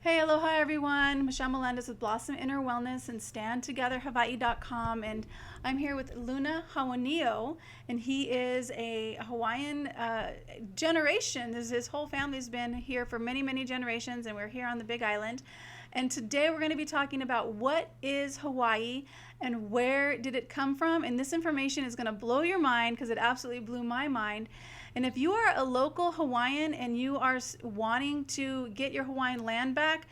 Hey, aloha everyone. Michelle Melendez with Blossom Inner Wellness and StandTogetherHawaii.com. And I'm here with Luna Hawanio, and he is a Hawaiian generation. His whole family's been here for many, many generations, and we're here on the Big Island. And today we're going to be talking about what is Hawaii and where did it come from. And this information is going to blow your mind because it absolutely blew my mind. And if you are a local Hawaiian and you are wanting to get your Hawaiian land back,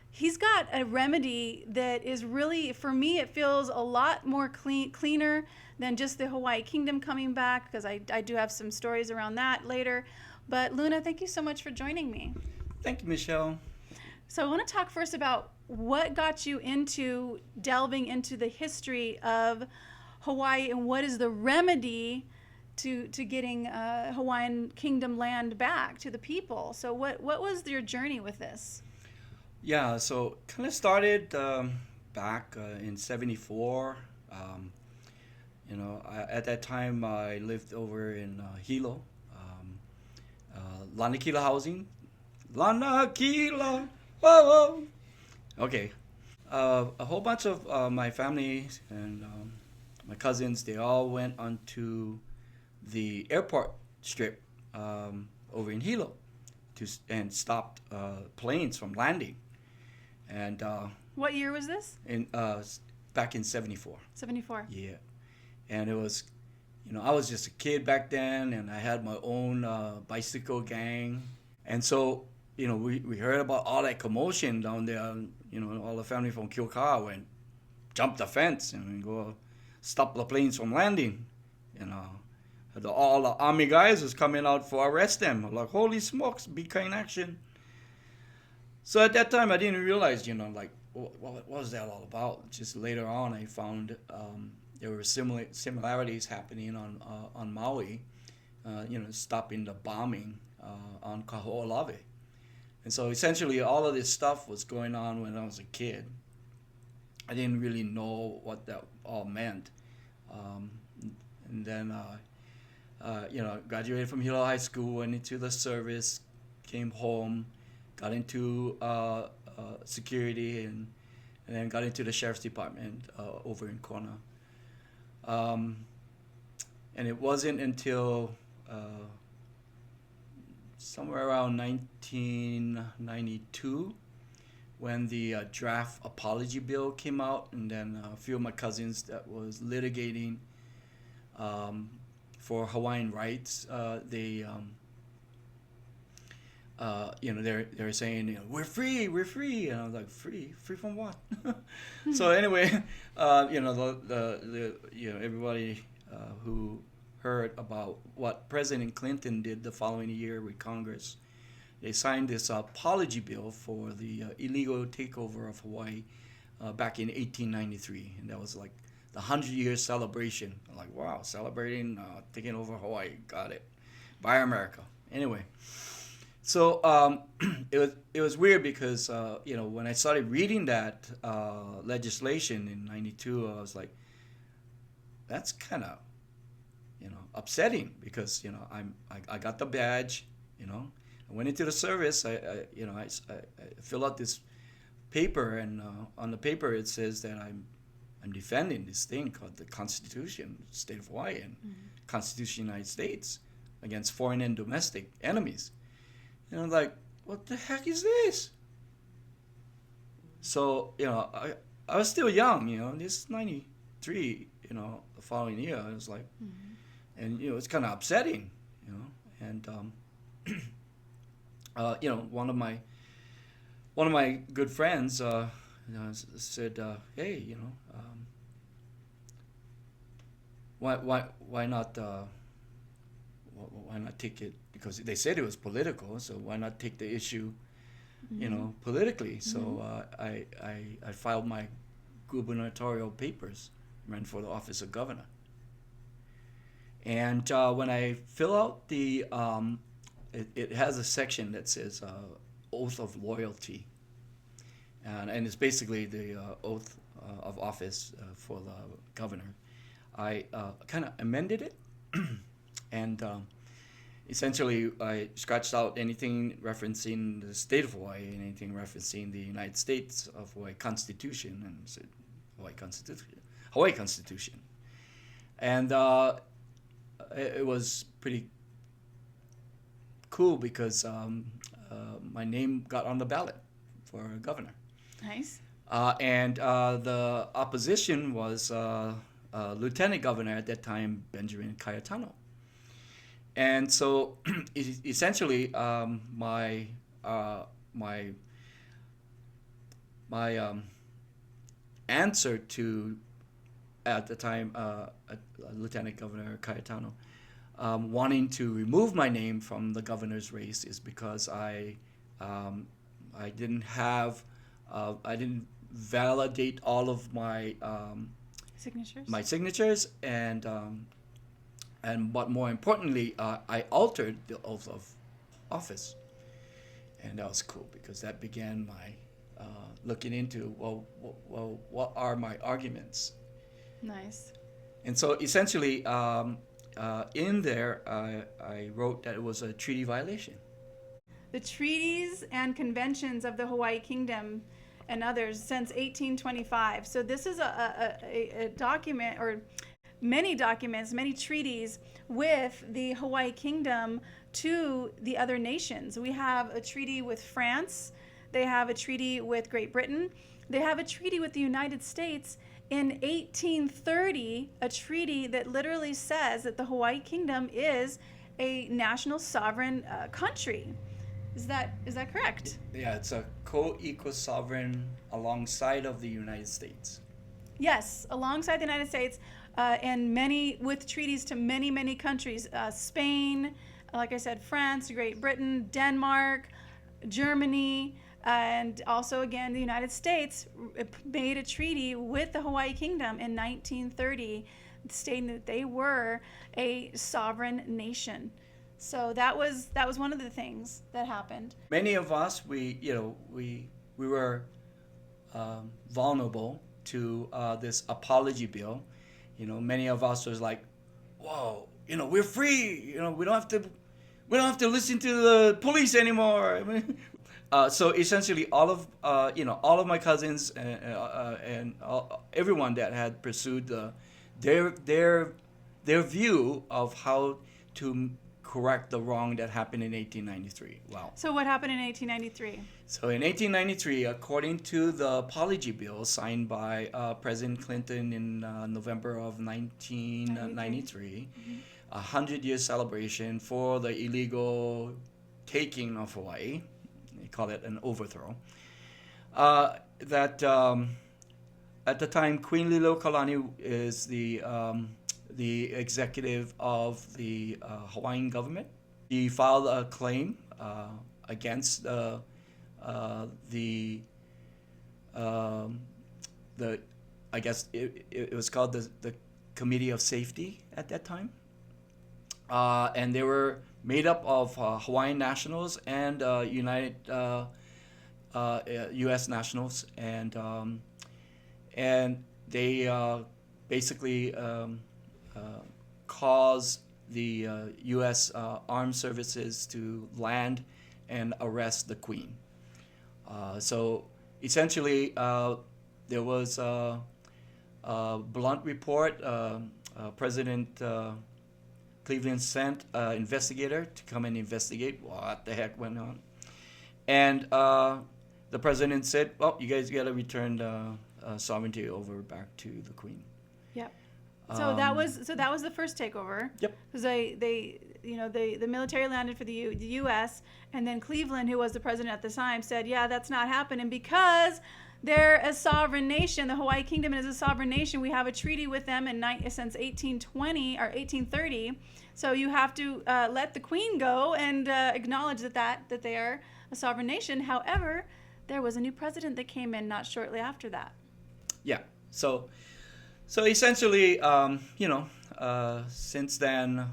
he's got a remedy that is really, for me, it feels a lot more cleaner than just the Hawaii Kingdom coming back, because I do have some stories around that later. But Luna, thank you so much for joining me. Thank you, Michelle. So I want to talk first about what got you into delving into the history of Hawaii and what is the remedy to getting Hawaiian Kingdom land back to the people. So what was your journey with this? Yeah, so kind of started back in '74. At that time I lived over in Hilo, Lanakila housing. Lanakila! Whoa, whoa! Okay. A whole bunch of my family and my cousins, they all went onto the airport strip over in Hilo and stopped planes from landing. And What year was this? back in '74. 74. Yeah, and it was, I was just a kid back then, and I had my own bicycle gang, and so we heard about all that commotion down there. All the family from Kyoka went, jumped the fence and go stop the planes from landing. All the army guys was coming out for arrest them. I'm like, holy smokes, be kind action. So at that time, I didn't realize, what was that all about? Just later on, I found there were similarities happening on Maui, stopping the bombing on Kaho'olawe. And so essentially, all of this stuff was going on when I was a kid. I didn't really know what that all meant. And then graduated from Hilo High School, went into the service, came home, got into security, and then got into the sheriff's department over in Kona. And it wasn't until somewhere around 1992 when the draft apology bill came out, and then a few of my cousins that was litigating for Hawaiian rights. They're saying, we're free, and I was like, free from what? So anyway, everybody who heard about what President Clinton did the following year with Congress, they signed this apology bill for the illegal takeover of Hawaii back in 1893, and that was like the 100-year celebration. I'm like, wow, celebrating taking over Hawaii. Got it. Buy America. Anyway, so it was weird because when I started reading that legislation in '92, I was like, that's kind of upsetting because I got the badge. I went into the service. I fill out this paper, and on the paper it says that I'm defending this thing called the Constitution, State of Hawaii, and Constitution of the United States against foreign and domestic enemies. And I'm like, what the heck is this? So, I was still young, this is 93, the following year. I was like, and, it's kind of upsetting, and, one of my good friends, said, hey, why not take it, because they said it was political, so why not take the issue politically? So I filed my gubernatorial papers, ran for the office of governor, and when I fill out the it has a section that says oath of loyalty, and it's basically the oath of office for the governor. I kind of amended it, and essentially I scratched out anything referencing the state of Hawaii and anything referencing the United States of Hawaii Constitution, and said Hawaii Constitution. And it was pretty cool because my name got on the ballot for governor. Nice. And the opposition was Lieutenant Governor at that time, Benjamin Cayetano. And so essentially my answer to, at the time, Lieutenant Governor Cayetano, wanting to remove my name from the governor's race is because I didn't validate all of my signatures, and but more importantly, I altered the oath of office, and that was cool because that began my looking into what are my arguments. Nice. And so essentially, in there, I wrote that it was a treaty violation. The treaties and conventions of the Hawaii Kingdom and others since 1825. So this is a document, or many documents, many treaties with the Hawaii Kingdom to the other nations. We have a treaty with France. They have a treaty with Great Britain. They have a treaty with the United States in 1830, a treaty that literally says that the Hawaii Kingdom is a national sovereign country. Is that correct? Yeah, it's a co-equal sovereign alongside of the United States. Yes, alongside the United States, and with treaties to many countries. Spain, like I said, France, Great Britain, Denmark, Germany, and also again the United States made a treaty with the Hawaii Kingdom in 1930, stating that they were a sovereign nation. So that was one of the things that happened. Many of us, we were vulnerable to this apology bill. Many of us was like, "Whoa, we're free. We don't have to listen to the police anymore." So essentially, all of my cousins and everyone that had pursued their view of how to correct the wrong that happened in 1893. Wow. So what happened in 1893? So in 1893, according to the apology bill signed by President Clinton in November of 1993, 100-year celebration for the illegal taking of Hawaii, they call it an overthrow, that at the time Queen Liliuokalani is the executive of the Hawaiian government. He filed a claim against the I guess it was called the Committee of Safety at that time, and they were made up of Hawaiian nationals and United U.S. nationals, and they basically cause the U.S. armed services to land and arrest the Queen. So essentially, there was a blunt report. President Cleveland sent an investigator to come and investigate what the heck went on. And the president said, "Well, you guys got to return the sovereignty over back to the Queen." Yep. So that was the first takeover. Yep. Because the military landed for the U.S. and then Cleveland, who was the president at the time, said, "Yeah, that's not happening because they're a sovereign nation. The Hawaii Kingdom is a sovereign nation. We have a treaty with them since 1820 or 1830. So you have to let the Queen go and acknowledge that they are a sovereign nation." However, there was a new president that came in not shortly after that. Yeah. So essentially, since then,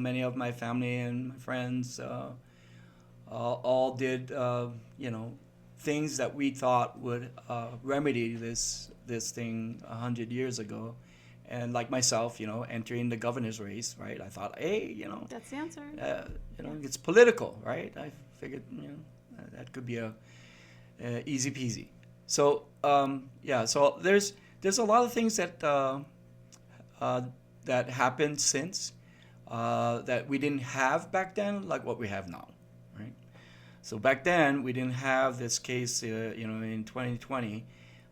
many of my family and my friends all did, things that we thought would remedy this thing 100 years ago. And like myself, entering the governor's race, right? I thought, hey, That's the answer. It's political, right? I figured, That could be a easy peasy. So so there's a lot of things that that happened since that we didn't have back then, like what we have now, right? So back then we didn't have this case, in 2020,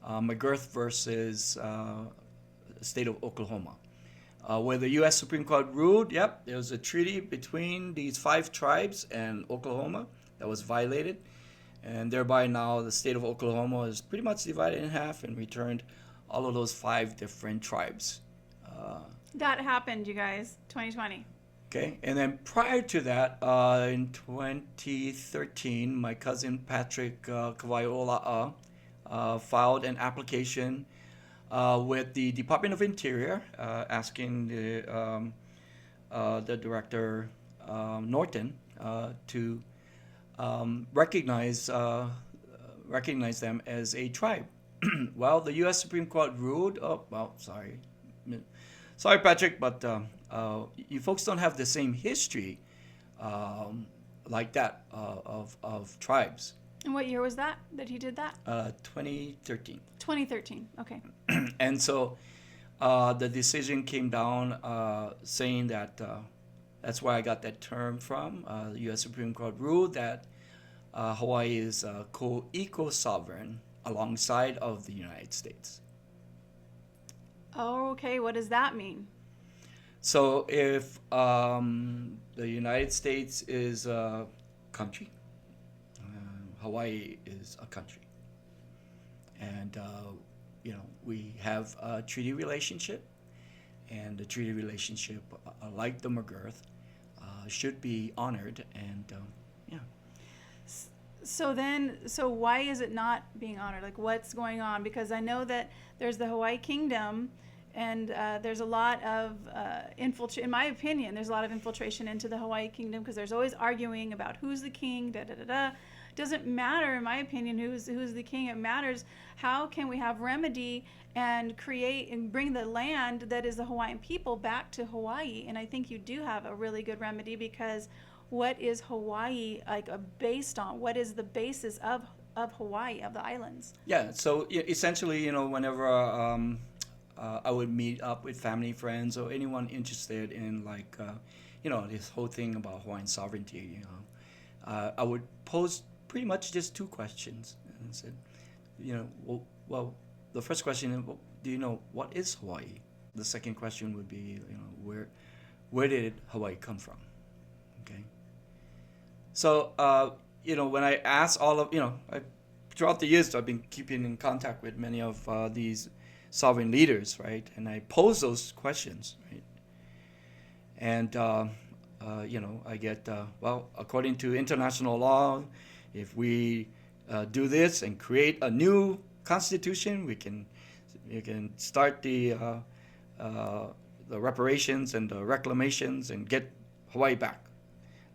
McGirth versus state of Oklahoma, where the U.S. Supreme Court ruled, yep, there was a treaty between these 5 tribes and Oklahoma that was violated, and thereby now the state of Oklahoma is pretty much divided in half and returned all of those 5 different tribes. That happened, you guys, 2020. Okay, and then prior to that, in 2013, my cousin Patrick Kawaiola'a filed an application with the Department of Interior, asking the director Norton to recognize them as a tribe. Well, the U.S. Supreme Court ruled. Sorry, Patrick, but you folks don't have the same history like that of tribes. And what year was that he did that? 2013. 2013. Okay. And so the decision came down saying that that's where I got that term from. The U.S. Supreme Court ruled that Hawaii is co-equal sovereign alongside of the United States. Oh, okay. What does that mean? So if the United States is a country, Hawaii is a country. And, we have a treaty relationship. And the treaty relationship, like the McGirth, should be honored. And, So why is it not being honored? Like, what's going on? Because I know that there's the Hawaii Kingdom, and there's a lot of in my opinion, there's a lot of infiltration into the Hawaii Kingdom, because there's always arguing about who's the king, It doesn't matter, in my opinion, who's the king. It matters how can we have remedy and create and bring the land that is the Hawaiian people back to Hawaii. And I think you do have a really good remedy, because what is Hawaii based on? What is the basis of Hawaii, of the islands? Yeah, so essentially, whenever I would meet up with family, friends, or anyone interested in this whole thing about Hawaiian sovereignty, I would pose pretty much just 2 questions, and said, well, the first question, do you know what is Hawaii? The second question would be, where did Hawaii come from? Okay. So, when I ask all of, throughout the years, I've been keeping in contact with many of these sovereign leaders, right? And I pose those questions, right? And, I get, according to international law, if we do this and create a new constitution, we can start the reparations and the reclamations and get Hawaii back.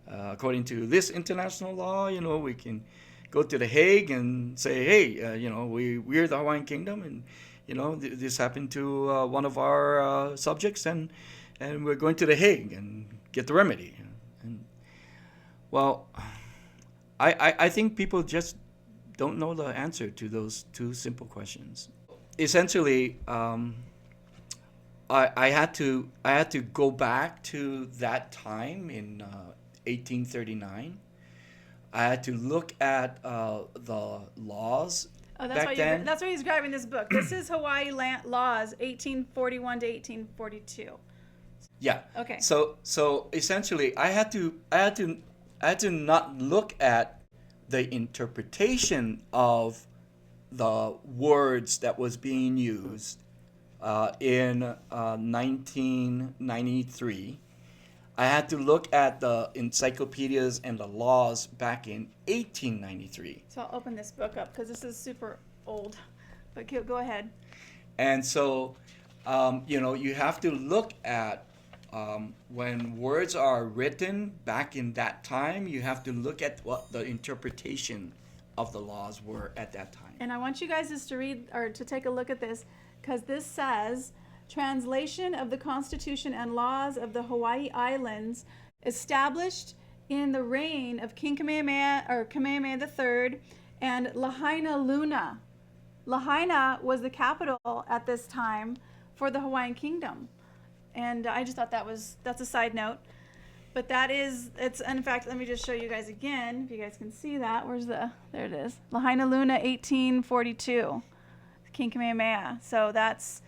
According to this international law, we can go to The Hague and say, hey, we're the Hawaiian Kingdom, and this happened to one of our subjects, and we're going to The Hague and get the remedy. And I think people just don't know the answer to those 2 simple questions. Essentially, I had to go back to that time in 1839. I had to look at the laws. Oh, back then. That's why he's grabbing this book. This is Hawaii Land Laws, 1841 to 1842. Yeah. Okay. So essentially, I had to not look at the interpretation of the words that was being used in 1993. I had to look at the encyclopedias and the laws back in 1893. So I'll open this book up because this is super old. But go ahead. And so, you have to look at when words are written back in that time, you have to look at what the interpretation of the laws were at that time. And I want you guys just to read or to take a look at this, because this says, translation of the Constitution and laws of the Hawaii Islands established in the reign of King Kamehameha or Kamehameha III and Lahaina Luna. Lahaina was the capital at this time for the Hawaiian kingdom. And I just thought that's a side note. But it's in fact, let me just show you guys again, if you guys can see that. There it is. Lahaina Luna, 1842, King Kamehameha. So this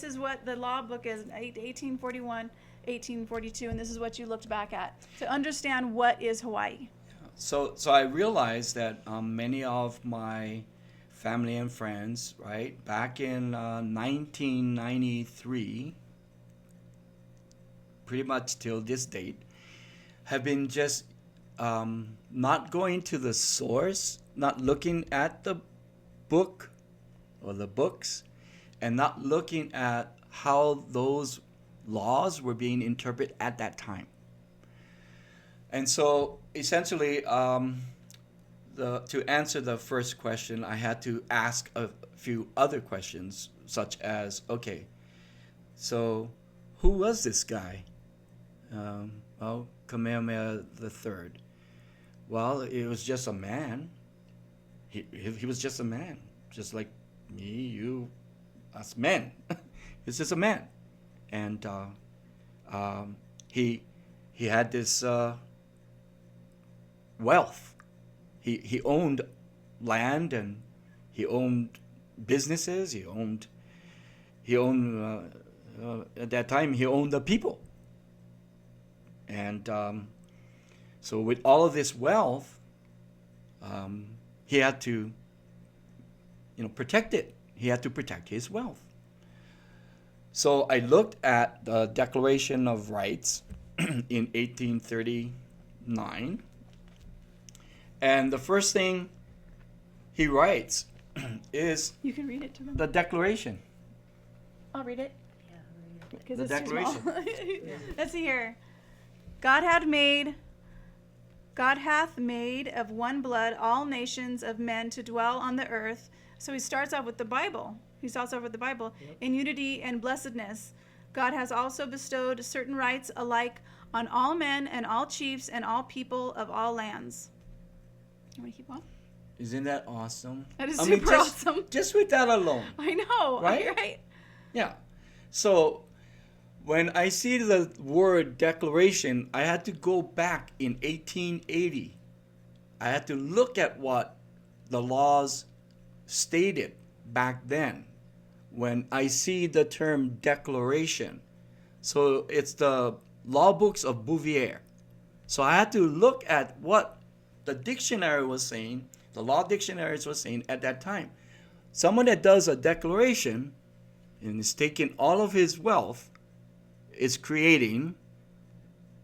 is what the law book is, 1841, 1842, and this is what you looked back at to understand what is Hawaii. So I realized that many of my family and friends, right, back in 1993, pretty much till this date, have been just not going to the source, not looking at the book or the books, and not looking at how those laws were being interpreted at that time. And so essentially, to answer the first question, I had to ask a few other questions, such as, okay, so who was this guy? Kamehameha III. Well, it was just a man. He was just a man, just like me, you, us men. He's just a man, and he had this wealth. He owned land, and he owned businesses. He owned at that time he owned the people. And so with all of this wealth, he had to, protect it. He had to protect his wealth. So I looked at the Declaration of Rights in 1839, and the first thing he writes is you can read it to them. The Declaration. I'll read it. Because The it's Declaration. too small. Let's see here. God hath made of one blood all nations of men to dwell on the earth. So he starts off with the Bible. Yep. In unity and blessedness. God has also bestowed certain rights alike on all men and all chiefs and all people of all lands. You want to keep on? Isn't that awesome? That is super awesome. Just with that alone. I know. Right? Right? Yeah. So when I see the word declaration, I had to go back in 1880. I had to look at what the laws stated back then when I see the term declaration. So it's the law books of Bouvier. So I had to look at what the dictionary was saying, the law dictionaries were saying at that time. Someone that does a declaration and is taking all of his wealth is creating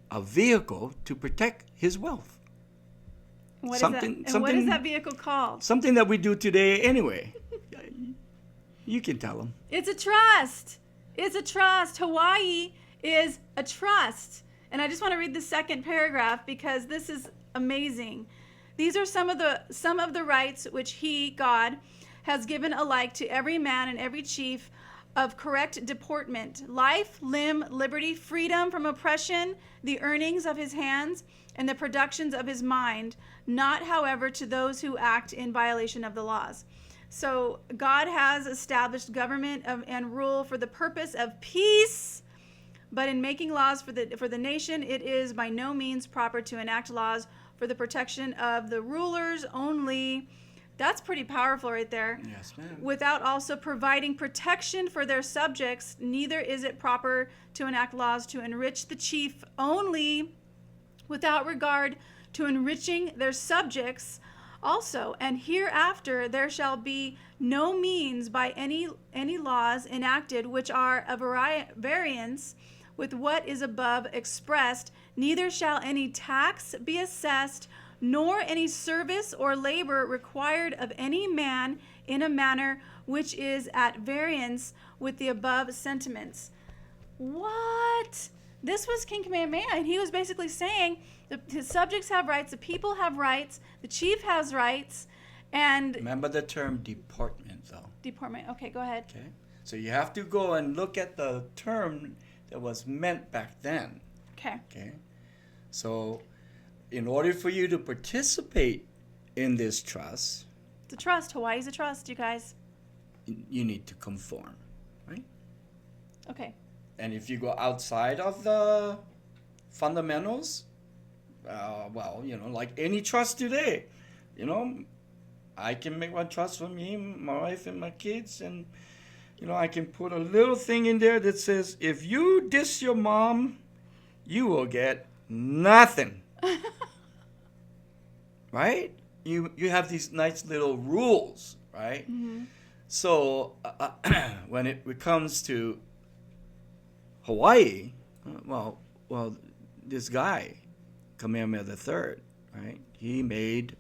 a vehicle to protect his wealth. What is that vehicle called? Something that we do today anyway. You can tell them. It's a trust. Hawaii is a trust. And I just want to read the second paragraph because this is amazing. These are some of the rights which he, God, has given alike to every man and every chief of correct deportment, life, limb, liberty, freedom from oppression, the earnings of his hands, and the productions of his mind, not, however, to those who act in violation of the laws. So God has established government and rule for the purpose of peace, but in making laws for the nation, it is by no means proper to enact laws for the protection of the rulers only. That's pretty powerful right there. Yes, ma'am. Without also providing protection for their subjects, neither is it proper to enact laws to enrich the chief only, without regard to enriching their subjects also. And hereafter there shall be no means by any laws enacted which are a variance with what is above expressed, neither shall any tax be assessed, nor any service or labor required of any man in a manner which is at variance with the above sentiments. What? This was King Kamehameha, and he was basically saying that his subjects have rights, the people have rights, the chief has rights, and... Remember the term deportment, though. Deportment. Okay, go ahead. Okay. So you have to go and look at the term that was meant back then. Okay. Okay. So, in order for you to participate in this trust, It's a trust. Hawaii's a trust, you guys. you need to conform, right? Okay. And if you go outside of the fundamentals, well, like any trust today, I can make one trust for me, my wife, and my kids, and I can put a little thing in there that says, if you diss your mom, you will get nothing. Right? You have these nice little rules, right? Mm-hmm. So when it comes to Hawaii, well, this guy, Kamehameha III, right? He made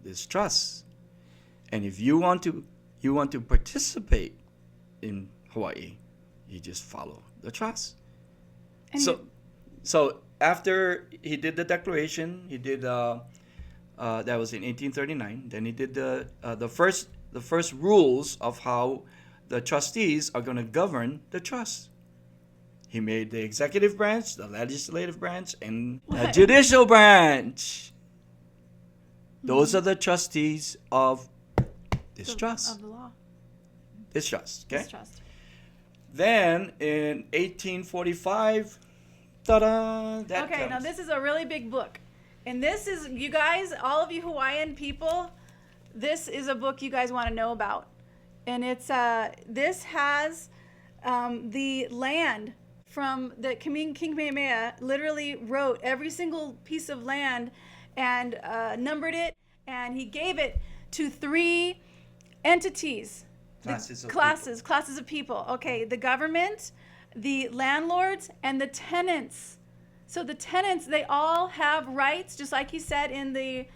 this trust, and if you want to participate in Hawaii, you just follow the trust. And So after he did the declaration, he did that was in 1839. Then he did the first rules of how the trustees are going to govern the trust. He made the executive branch, the legislative branch, and the judicial branch. Those are the trustees of this trust. Of the law. This trust, okay? This trust. Then in 1845, ta-da! That Okay, comes. now this is a really big book. And this is, you guys, all of you Hawaiian people, this is a book you guys want to know about. And it's this has the land from the King Kamehameha literally wrote every single piece of land and numbered it, and he gave it to 3 entities. Classes of people. Okay, the government, the landlords, and the tenants. So the tenants, they all have rights, just like he said in the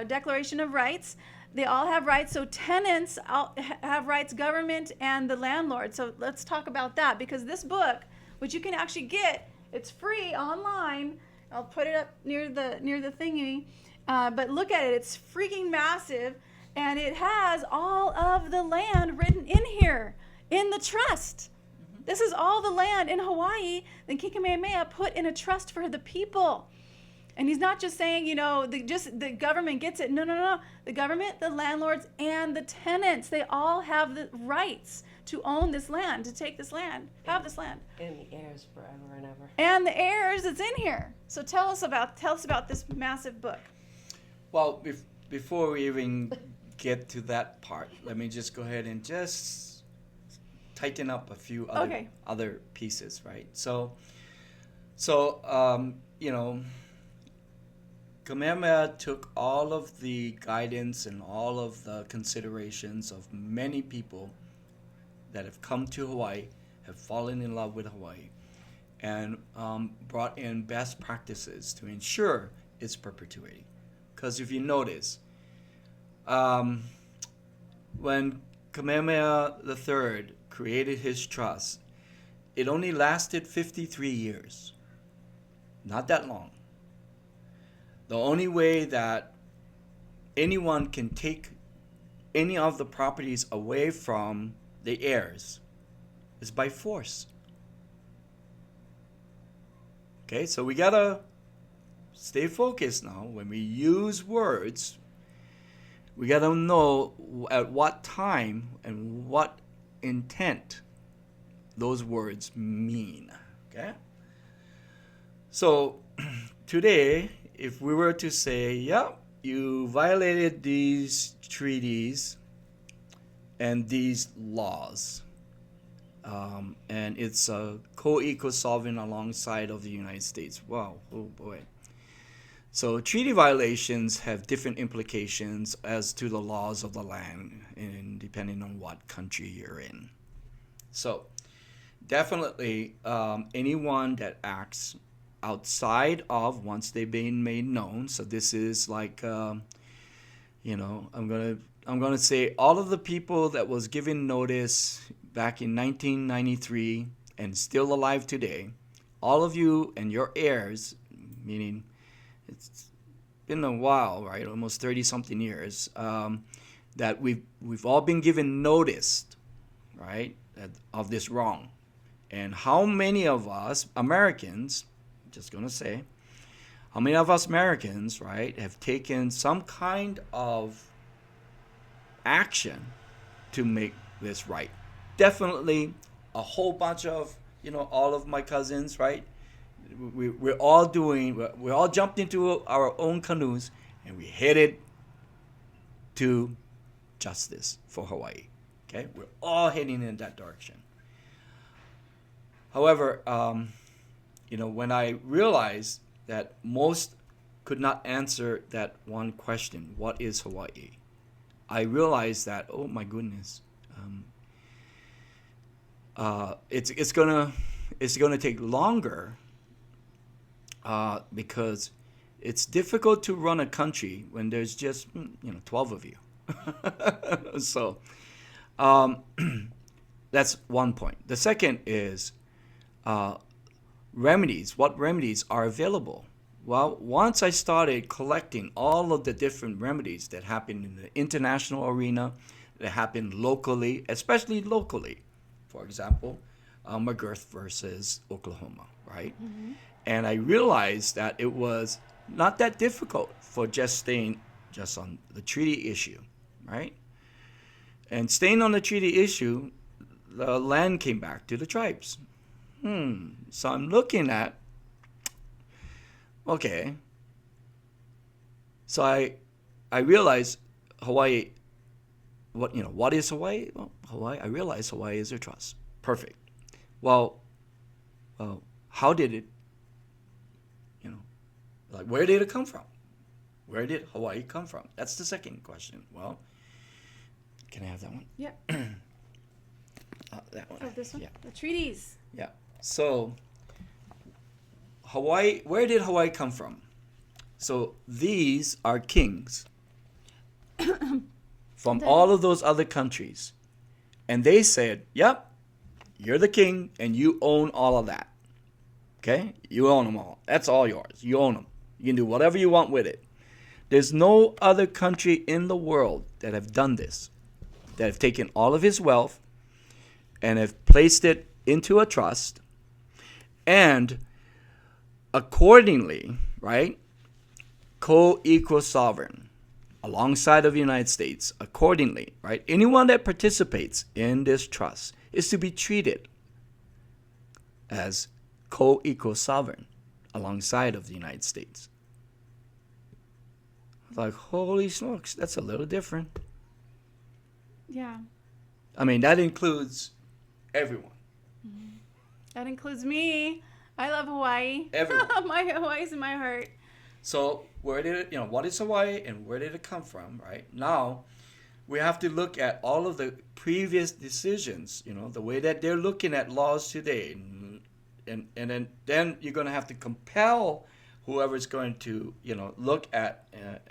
Declaration of Rights. They all have rights. So tenants have rights, government, and the landlord. So let's talk about that, because this book, which you can actually get, it's free online. I'll put it up near the thingy. But look at it. It's freaking massive. And it has all of the land written in here, in the trust. Mm-hmm. This is all the land in Hawaii that King Kamehameha put in a trust for the people. And he's not just saying, the government gets it. No. The government, the landlords, and the tenants, they all have the rights to own this land, to take this land, have this land. And the heirs forever and ever. And the heirs that's in here. So tell us about this massive book. Well, before we even get to that part, let me just go ahead and just tighten up a few other pieces, right? So Kamehameha took all of the guidance and all of the considerations of many people that have come to Hawaii, have fallen in love with Hawaii, and brought in best practices to ensure its perpetuity. Because if you notice, when Kamehameha III created his trust, it only lasted 53 years. Not that long. The only way that anyone can take any of the properties away from the heirs is by force. Okay, so we gotta stay focused now. When we use words, we gotta know at what time and what intent those words mean. Okay? So today, if we were to say, you violated these treaties and these laws, and it's a co-equal sovereign alongside of the United States. Wow, oh boy. So treaty violations have different implications as to the laws of the land, and depending on what country you're in. So definitely anyone that acts outside of, once they've been made known. So this is like, I'm gonna say all of the people that was given notice back in 1993 and still alive today, all of you and your heirs, meaning it's been a while, right? Almost 30-something years, that we've all been given notice, right, of this wrong. And how many of us Americans just going to say, how many of us Americans, right, have taken some kind of action to make this right? Definitely a whole bunch of, all of my cousins, right? We're all jumped into our own canoes and we headed to justice for Hawaii. Okay? We're all heading in that direction. However, when I realized that most could not answer that one question, what is Hawaii? I realized that, oh my goodness, it's gonna take longer because it's difficult to run a country when there's just 12 of you. So that's one point. The second is remedies. What remedies are available? Well, once I started collecting all of the different remedies that happen in the international arena, that happen locally, especially locally, for example, McGirth versus Oklahoma, right? Mm-hmm. And I realized that it was not that difficult for just staying just on the treaty issue, right? And staying on the treaty issue, the land came back to the tribes. So I'm looking at, okay. So I realized Hawaii, what is Hawaii? Well, I realized Hawaii is a trust. Perfect. Well, how did it, where did it come from? Where did Hawaii come from? That's the second question. Well, can I have that one? Yeah. That one. Oh, this one? Yeah. The treaties. Yeah. So, Hawaii, where did Hawaii come from? So, these are kings from all of those other countries. And they said, yep, you're the king and you own all of that. Okay? You own them all. That's all yours. You own them. You can do whatever you want with it. There's no other country in the world that have done this, that have taken all of his wealth and have placed it into a trust and accordingly, right, co-equal sovereign alongside of the United States. Accordingly, right, anyone that participates in this trust is to be treated as co-equal sovereign alongside of the United States. Like, holy smokes, that's a little different. Yeah. I mean, that includes everyone. Mm-hmm. That includes me. I love Hawaii. Everyone. Hawaii's in my heart. So where did it, what is Hawaii and where did it come from, right? Now, we have to look at all of the previous decisions, the way that they're looking at laws today. And then you're going to have to compel whoever's going to, look at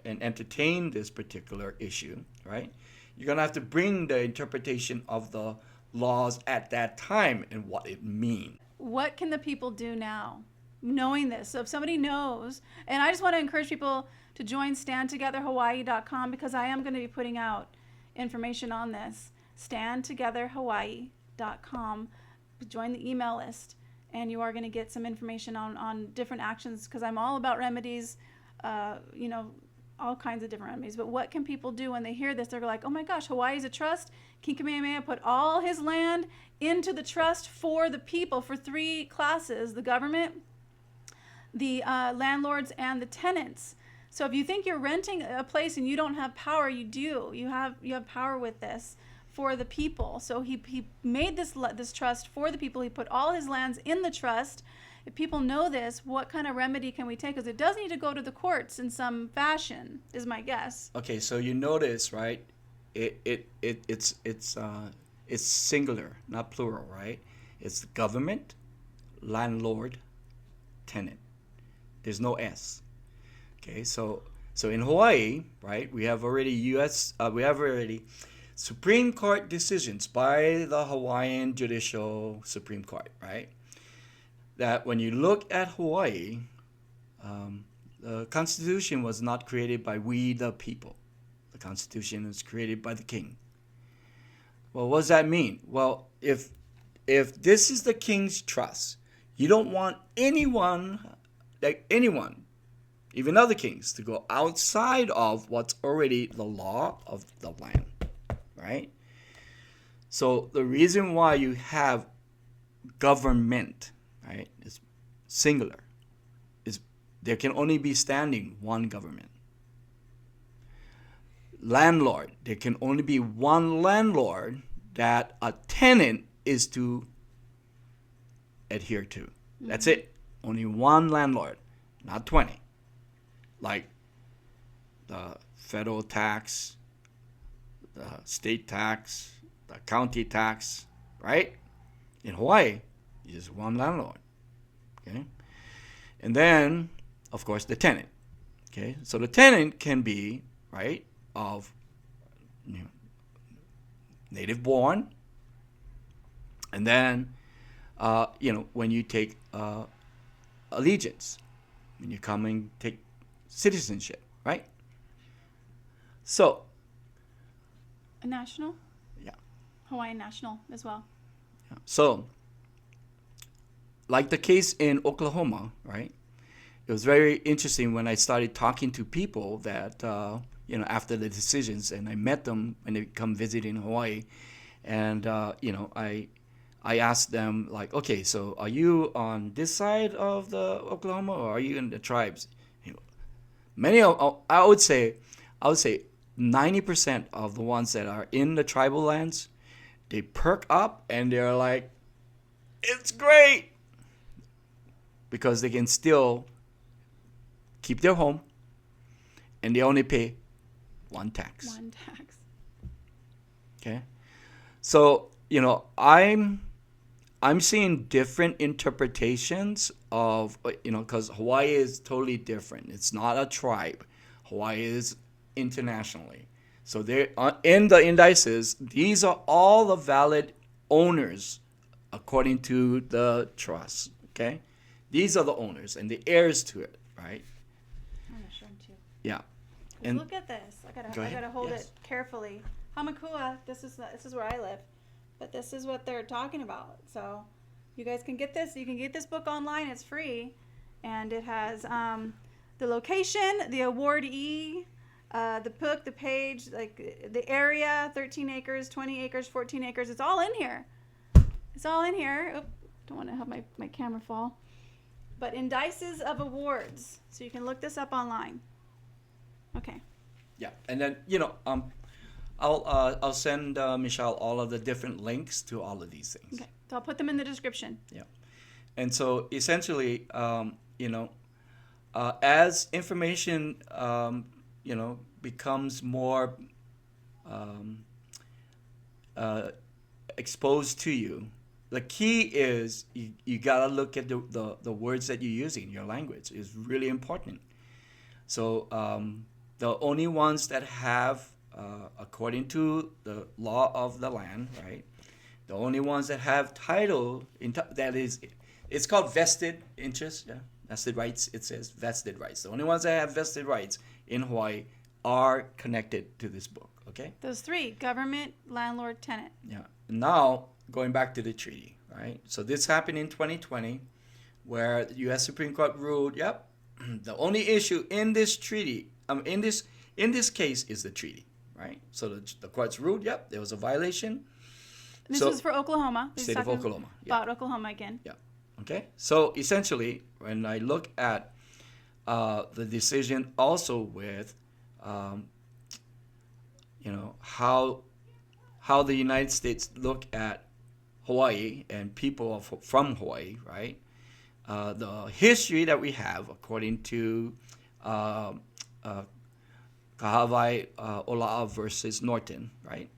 and entertain this particular issue, right? You're going to have to bring the interpretation of the laws at that time and what it means. What can the people do now, knowing this? So if somebody knows, and I just want to encourage people to join standtogetherhawaii.com because I am going to be putting out information on this. Standtogetherhawaii.com. Join the email list. And you are going to get some information on different actions because I'm all about remedies, all kinds of different remedies. But what can people do when they hear this? They're like, oh my gosh, Hawaii's a trust. King Kamehameha put all his land into the trust for the people, for three classes: the government, the landlords, and the tenants. So if you think you're renting a place and you don't have power, you do. You have power with this. For the people. So he made this trust for the people. He put all his lands in the trust. If people know this, what kind of remedy can we take? Because it does need to go to the courts in some fashion, is my guess. Okay, so you notice, right? It's singular, not plural, right? It's government, landlord, tenant. There's no S. Okay, so in Hawaii, right? We have already Supreme Court decisions by the Hawaiian Judicial Supreme Court, right? That when you look at Hawaii, the Constitution was not created by we the people. The Constitution was created by the king. Well, what does that mean? Well, if this is the king's trust, you don't want anyone like anyone, even other kings, to go outside of what's already the law of the land, right? So the reason why you have government, right, is singular. Is there can only be standing one government. Landlord, there can only be one landlord that a tenant is to adhere to. That's it. Only one landlord, not 20. Like the federal tax, the state tax, the county tax, right? In Hawaii, is one landlord. Okay? And then, of course, the tenant. Okay? So the tenant can be, right, of native born. And then, when you take allegiance, when you come and take citizenship, right? So, A national? yeah. Hawaiian national as well. So, like the case in Oklahoma, right? It was very interesting when I started talking to people that, after the decisions, and I met them when they come visit in Hawaii, and, I asked them, like, okay, so are you on this side of the Oklahoma, or are you in the tribes? I would say 90% of the ones that are in the tribal lands, they perk up and they're like, it's great, because they can still keep their home and they only pay one tax. One tax. Okay? So, I'm seeing different interpretations of, because Hawaii is totally different. It's not a tribe. Hawaii is internationally. So there, in the indices, these are all the valid owners according to the trust. Okay? These are the owners and the heirs to it, right? I'm gonna show them too. Yeah. And look at this. I gotta hold Yes. it carefully. Hamakua. This is where I live, but this is what they're talking about. So, you guys can get this. You can get this book online. It's free, and it has the location, the awardee, the book, the page, like the area, 13 acres, 20 acres, 14 acres. It's all in here. It's all in here. Oop, don't want to have my camera fall. But Indices of Awards. So you can look this up online. Okay. Yeah, and then I'll send Michelle all of the different links to all of these things. Okay. So I'll put them in the description. Yeah, and so essentially, as information becomes more exposed to you, the key is you gotta look at the words that you're using. Your language is really important. So the only ones that have, according to the law of the land, right? The only ones that have title, it's called vested interest, yeah? Vested rights, it says vested rights. The only ones that have vested rights in Hawaii are connected to this book, okay? Those three: government, landlord, tenant. Yeah. Now, going back to the treaty, right? So this happened in 2020, where the U.S. Supreme Court ruled, yep, the only issue in this treaty, in this case, is the treaty, right? So the courts ruled, yep, there was a violation. This is for Oklahoma. State of Oklahoma. Yeah. About Oklahoma again. Yeah. Okay. So essentially, when I look at the decision, also with how the United States look at Hawaii and people from Hawaii, right? The history that we have, according to Kahawai Ola'a versus Norton, right?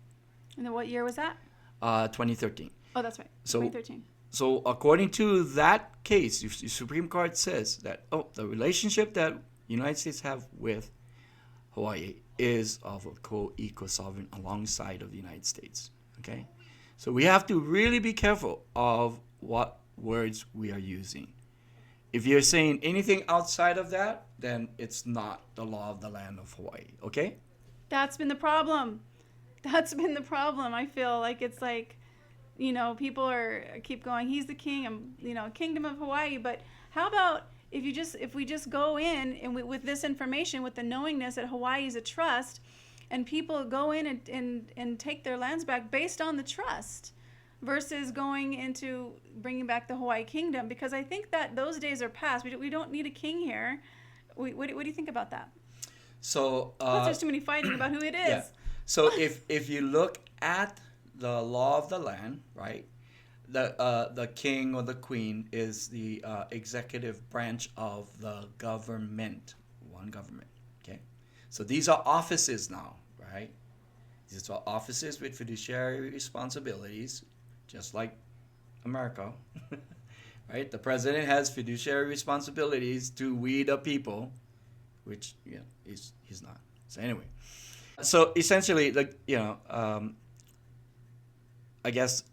And then what year was that? 2013. Oh, that's right. So 2013. So according to that case, the Supreme Court says that, the relationship that United States have with Hawaii is of a co-equal sovereign alongside of the United States. Okay? So we have to really be careful of what words we are using. If you're saying anything outside of that, then it's not the law of the land of Hawaii. Okay? That's been the problem. That's been the problem. I feel like it's like, people keep going, he's the king, kingdom of Hawaii. But how about if we just go in and with this information, with the knowingness that Hawaii is a trust, and people go in and take their lands back based on the trust, versus going into bringing back the Hawaii kingdom, because I think that those days are past. We don't need a king here. What do you think about that? So Plus, there's too many fighting about who it is. yeah. So if you look at the law of the land, right, the king or the queen is the executive branch of the government, one government. Okay, so these are offices now, right? These are offices with fiduciary responsibilities, just like America, right? The president has fiduciary responsibilities to we the people, which he's not. So anyway, so essentially, I guess,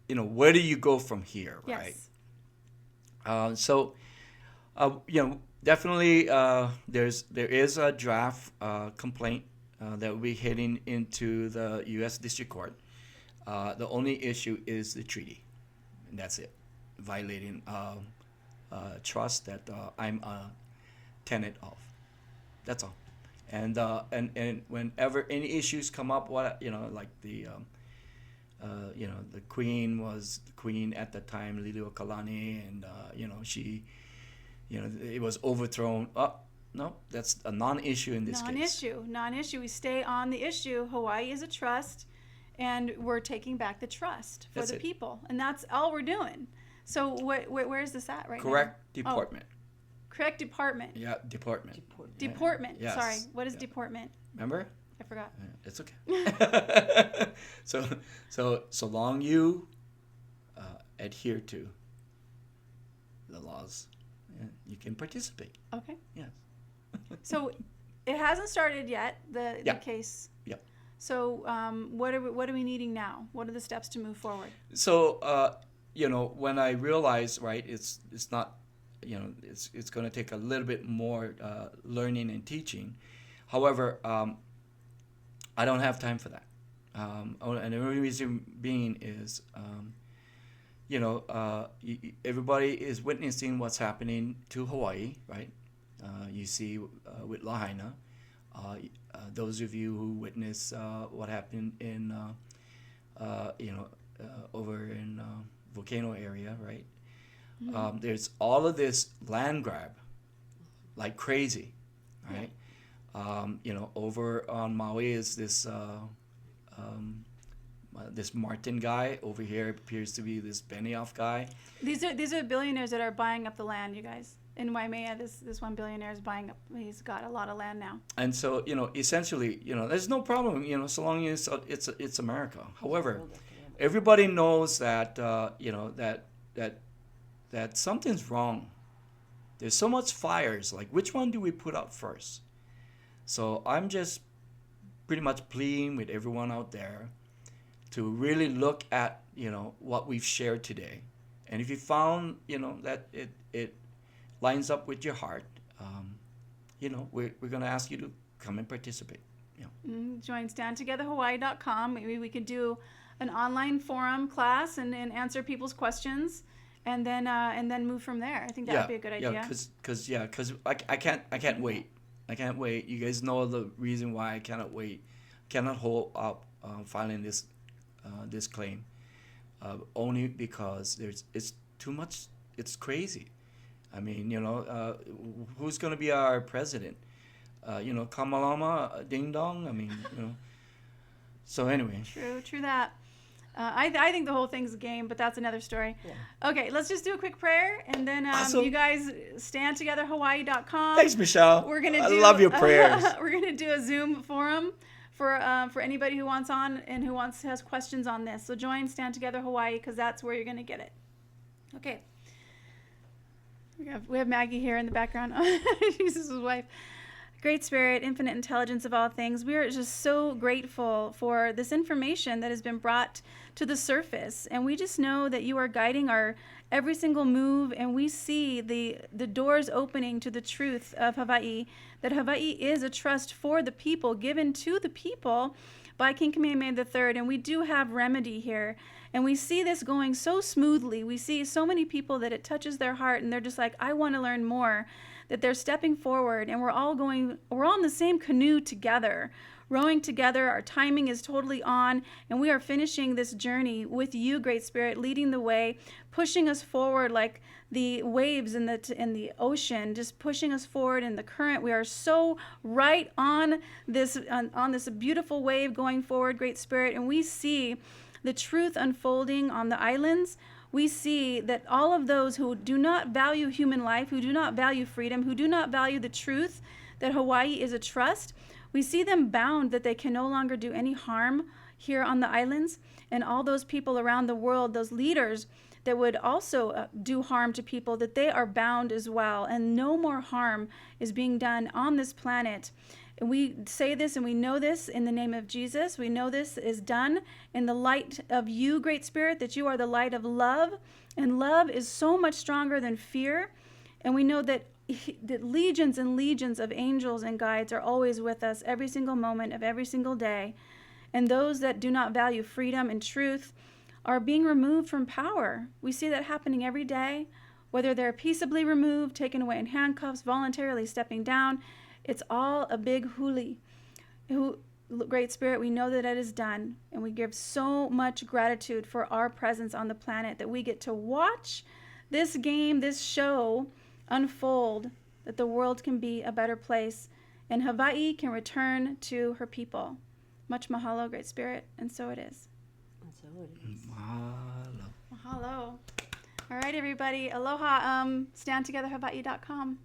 where do you go from here, right? Yes. Definitely there is a draft complaint that will be heading into the U.S. District Court. The only issue is the treaty, and that's it, violating trust that I'm a tenant of. That's all. And whenever any issues come up, like the queen was the queen at the time, Liliuokalani, and she, it was overthrown. Oh, no, that's a non-issue in this case. Non-issue. We stay on the issue. Hawaii is a trust, and we're taking back the trust for the people, and that's all we're doing. So where is this at right now? Correct deportment. Correct department. Yeah, deportment. Deportment. Yes. Sorry. What is deportment? Remember? I forgot. It's okay. So long you adhere to the laws, you can participate. Okay. Yes. So it hasn't started yet, the case. Yep. So what are we needing now? What are the steps to move forward? So when I realized, right, it's not, it's going to take a little bit more learning and teaching. However, I don't have time for that. And the only reason being is, everybody is witnessing what's happening to Hawaii, right? You see with Lahaina, those of you who witness what happened in, over in Volcano area, right? Mm-hmm. There's all of this land grab, like crazy, right? Yeah. Over on Maui is this this Martin guy. Over here appears to be this Benioff guy. These are billionaires that are buying up the land, you guys. In Waimea, this one billionaire is buying up. He's got a lot of land now. And so essentially, there's no problem, so long as it's America. However, everybody knows that that something's wrong. There's so much fires. Like, which one do we put out first? So I'm just pretty much pleading with everyone out there to really look at what we've shared today, and if you found that it lines up with your heart, we're going to ask you to come and participate. Join StandTogetherHawaii.com. Maybe we could do an online forum class and answer people's questions, and then move from there. I think that would be a good idea. Because I can't wait. I can't wait. You guys know the reason why I cannot wait. Cannot hold up filing this claim, only because it's too much. It's crazy. I mean, who's going to be our president? Kamalama, ding dong. I mean, So anyway. True that. I think the whole thing's a game, but that's another story. Yeah. Okay, let's just do a quick prayer, and then awesome. You guys StandTogetherHawaii.com. Thanks, Michelle. I love your prayers. We're gonna do a Zoom forum for anybody who wants on and who has questions on this. So join Stand Together Hawaii, because that's where you're gonna get it. Okay. We have Maggie here in the background. She's his wife. Great Spirit, infinite intelligence of all things, we are just so grateful for this information that has been brought to the surface. And we just know that you are guiding our every single move, and we see the doors opening to the truth of Hawaii, that Hawaii is a trust for the people, given to the people by King Kamehameha III. And we do have remedy here. And we see this going so smoothly. We see so many people that it touches their heart, and they're just like, I want to learn more. That they're stepping forward, and we're all in the same canoe together, rowing together. Our timing is totally on, and we are finishing this journey with you, Great Spirit, leading the way, pushing us forward like the waves in the ocean, just pushing us forward in the current. We are so right on this beautiful wave going forward, Great Spirit, and we see the truth unfolding on the islands. We see that all of those who do not value human life, who do not value freedom, who do not value the truth that Hawaii is a trust, we see them bound that they can no longer do any harm here on the islands. And all those people around the world, those leaders that would also do harm to people, that they are bound as well. And no more harm is being done on this planet. And we say this and we know this in the name of Jesus. We know this is done in the light of you, Great Spirit, that you are the light of love. And love is so much stronger than fear. And we know that legions and legions of angels and guides are always with us every single moment of every single day. And those that do not value freedom and truth are being removed from power. We see that happening every day, whether they're peaceably removed, taken away in handcuffs, voluntarily stepping down. It's all a big huli. Great Spirit, we know that it is done, and we give so much gratitude for our presence on the planet, that we get to watch this game, this show unfold, that the world can be a better place, and Hawaii can return to her people. Much mahalo, Great Spirit, and so it is. And so it is. Mahalo. Mahalo. All right, everybody. Aloha. StandTogetherHawaii.com.